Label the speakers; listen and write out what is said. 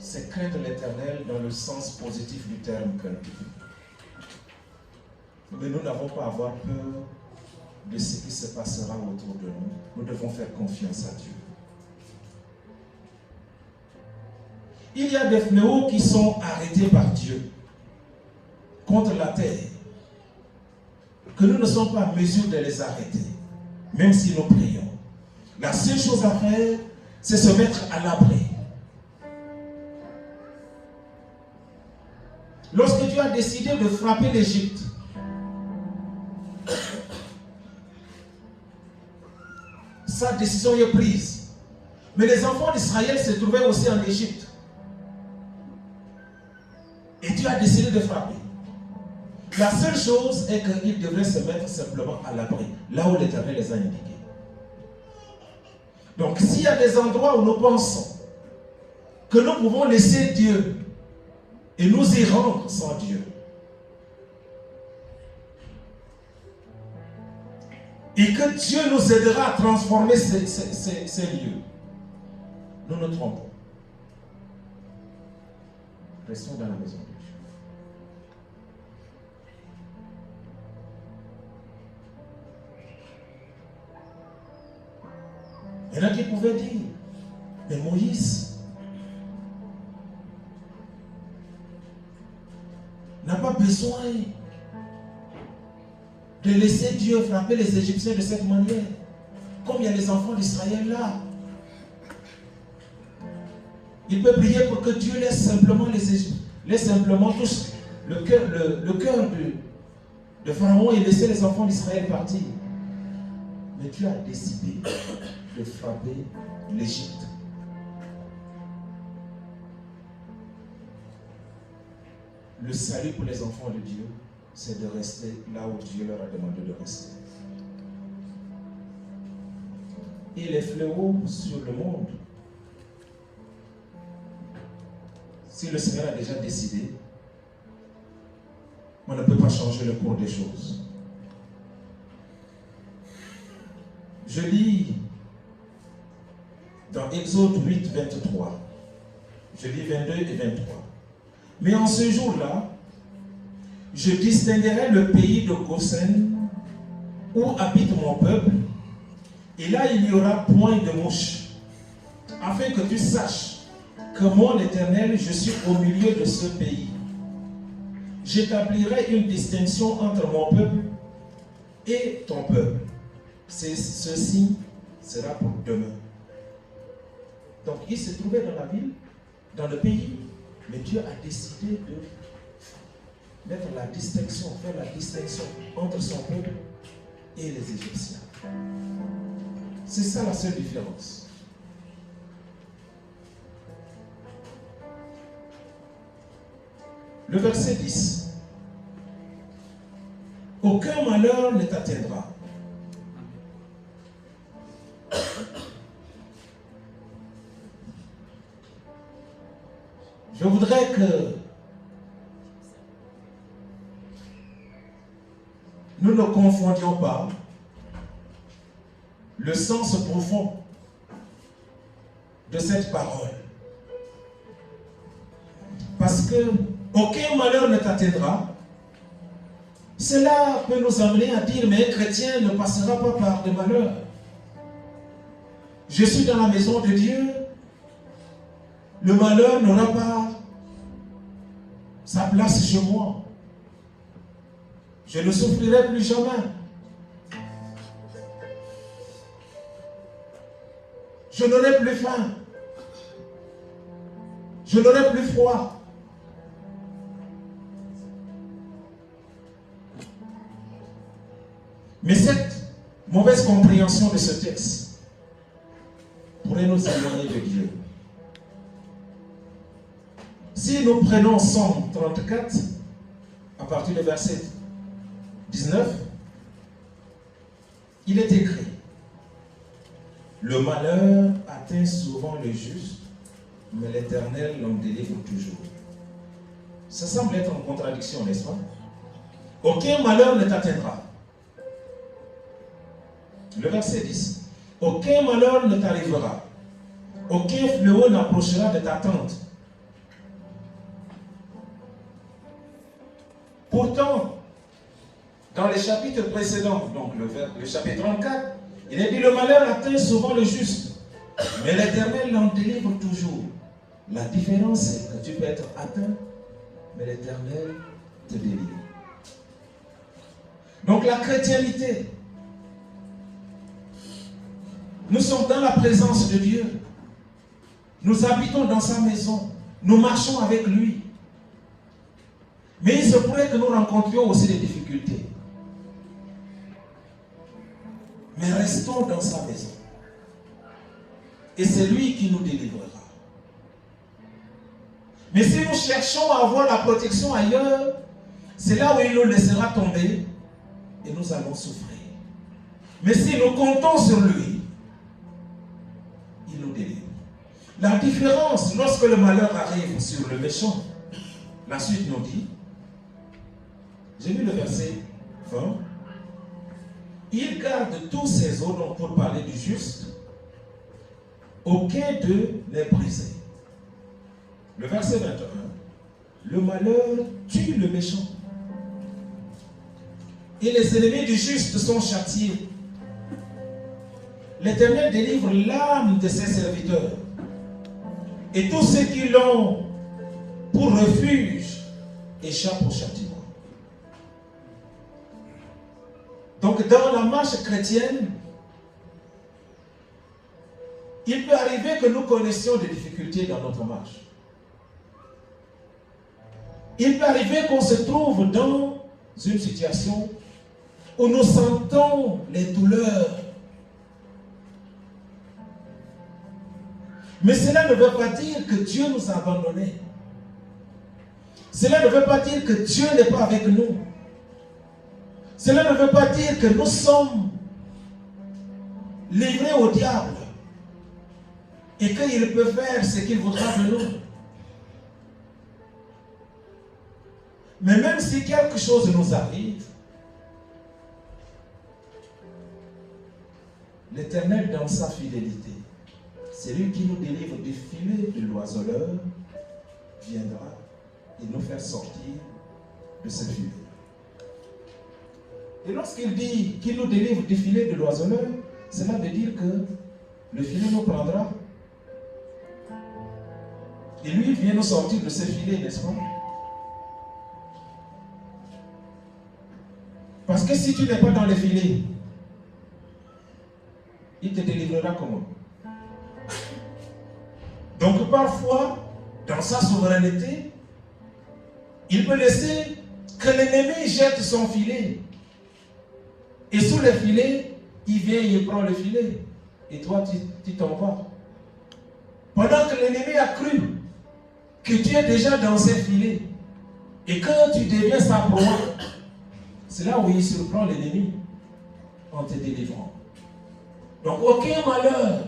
Speaker 1: c'est craindre l'Éternel dans le sens positif du terme crainte. Mais nous n'avons pas à avoir peur de ce qui se passera autour de nous. Nous devons faire confiance à Dieu. Il y a des fléaux qui sont arrêtés par Dieu contre la terre, que nous ne sommes pas en mesure de les arrêter, même si nous prions. La seule chose à faire, c'est se mettre à l'abri. Lorsque Dieu a décidé de frapper l'Égypte, sa décision est prise. Mais les enfants d'Israël se trouvaient aussi en Égypte. Et Dieu a décidé de frapper. La seule chose est qu'ils devraient se mettre simplement à l'abri, là où l'Éternel les a indiqués. Donc s'il y a des endroits où nous pensons que nous pouvons laisser Dieu et nous y rendre sans Dieu, et que Dieu nous aidera à transformer ces lieux, nous nous trompons. Restons dans la maison de Dieu. Il y en a qui pouvaient dire, mais Moïse n'a pas besoin de laisser Dieu frapper les Égyptiens de cette manière. Comme il y a les enfants d'Israël là. Il peut prier pour que Dieu laisse simplement les Égyptiens, laisse simplement tous le cœur de Pharaon et laisser les enfants d'Israël partir. Mais Dieu a décidé de frapper l'Égypte. Le salut pour les enfants de Dieu, c'est de rester là où Dieu leur a demandé de rester. Et les fléaux sur le monde, si le Seigneur a déjà décidé, on ne peut pas changer le cours des choses. Je lis dans Exode 8, 23. Je lis 22 et 23. Mais en ce jour-là, je distinguerai le pays de Goshen où habite mon peuple, et là il n'y aura point de mouches, afin que tu saches que moi l'Éternel, je suis au milieu de ce pays. J'établirai une distinction entre mon peuple et ton peuple. Ceci sera pour demain. Donc il se trouvait dans la ville, dans le pays, mais Dieu a décidé de mettre la distinction, faire la distinction entre son peuple et les Égyptiens. C'est ça la seule différence. Le verset 10. Aucun malheur ne t'atteindra. Je voudrais que nous ne confondions pas le sens profond de cette parole. Parce que aucun malheur ne t'atteindra. Cela peut nous amener à dire, mais un chrétien ne passera pas par des malheurs. Je suis dans la maison de Dieu. Le malheur n'aura pas sa place chez moi. Je ne souffrirai plus jamais. Je n'aurai plus faim. Je n'aurai plus froid. Mais cette mauvaise compréhension de ce texte pourrait nous éloigner de Dieu. Si nous prenons Psaume 34, à partir du verset 19, il est écrit: le malheur atteint souvent le juste, mais l'Éternel l'en délivre toujours. Ça semble être en contradiction, n'est-ce pas? Aucun malheur ne t'atteindra. Le verset 10. Aucun malheur ne t'arrivera. Aucun fléau n'approchera de ta tente. Pourtant, dans les chapitres précédents, donc le chapitre 34, il est dit le malheur atteint souvent le juste, mais l'Éternel l'en délivre toujours. La différence, c'est que tu peux être atteint, mais l'Éternel te délivre. Donc la chrétienté, nous sommes dans la présence de Dieu. Nous habitons dans sa maison. Nous marchons avec lui. Mais il se pourrait que nous rencontrions aussi des difficultés. Mais restons dans sa maison. Et c'est lui qui nous délivrera. Mais si nous cherchons à avoir la protection ailleurs, c'est là où il nous laissera tomber et nous allons souffrir. Mais si nous comptons sur lui, il nous délivre. La différence lorsque le malheur arrive sur le méchant, la suite nous dit, j'ai lu le verset 20, il garde tous ses os, donc pour parler du juste, aucun d'eux n'est brisé. Le verset 21, le malheur tue le méchant. Et les ennemis du juste sont châtiés. L'Éternel délivre l'âme de ses serviteurs. Et tous ceux qui l'ont pour refuge échappent au châtiment. Donc dans la marche chrétienne, il peut arriver que nous connaissions des difficultés dans notre marche. Il peut arriver qu'on se trouve dans une situation où nous sentons les douleurs. Mais cela ne veut pas dire que Dieu nous a abandonnés. Cela ne veut pas dire que Dieu n'est pas avec nous. Cela ne veut pas dire que nous sommes livrés au diable et qu'il peut faire ce qu'il voudra de nous. Mais même si quelque chose nous arrive, l'Éternel dans sa fidélité, c'est lui qui nous délivre du filet de l'oiseleur, viendra et nous faire sortir de ce filet. Et lorsqu'il dit qu'il nous délivre du filet de l'oiseleur, cela veut dire que le filet nous prendra. Et lui vient nous sortir de ce filet, n'est-ce pas? Parce que si tu n'es pas dans le filet, il te délivrera comment? Donc parfois, dans sa souveraineté, il peut laisser que l'ennemi jette son filet. Et sous le filet, il vient et il prend le filet. Et toi, tu t'en vas. Pendant que l'ennemi a cru que tu es déjà dans ses filets. Et quand tu deviens sa proie, c'est là où il surprend l'ennemi en te délivrant. Donc aucun malheur